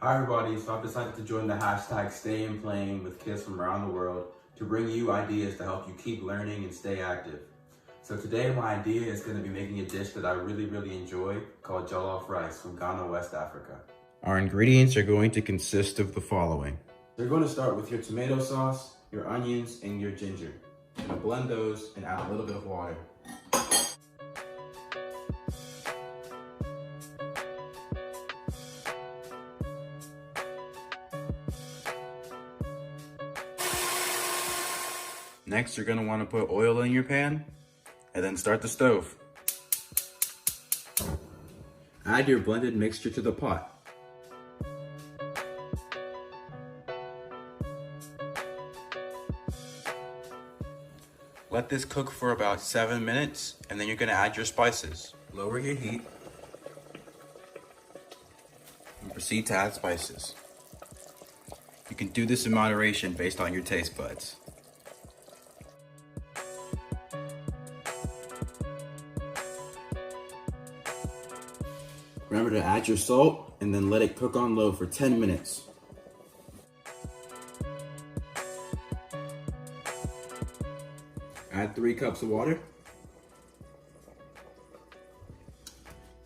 Hi everybody, so I've decided to join the hashtag Stay in Playing with kids from around the world to bring you ideas to help you keep learning and stay active. So today my idea is going to be making a dish that I really enjoy called Jollof Rice from Ghana, West Africa. Our ingredients are going to consist of the following. You're going to start with your tomato sauce, your onions, and your ginger. You're going to blend those and add a little bit of water. Next, you're going to want to put oil in your pan and then start the stove. Add your blended mixture to the pot. Let this cook for about 7 minutes, and then you're going to add your spices. Lower your heat and proceed to add spices. You can do this in moderation based on your taste buds. Remember to add your salt and then let it cook on low for 10 minutes. Add 3 cups of water.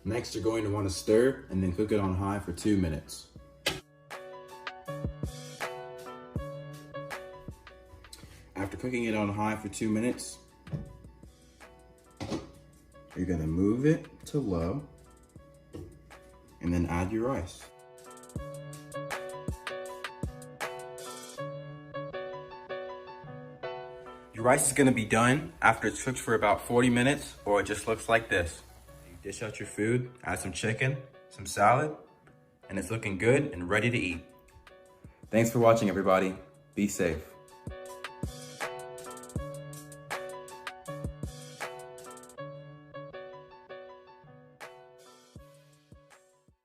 Next, you're going to want to stir and then cook it on high for 2 minutes. After cooking it on high for 2 minutes, you're going to move it to low and then add your rice. Your rice is going to be done after it's cooked for about 40 minutes, or it just looks like this. You dish out your food, add some chicken, some salad, and it's looking good and ready to eat. Thanks for watching, everybody. Be safe.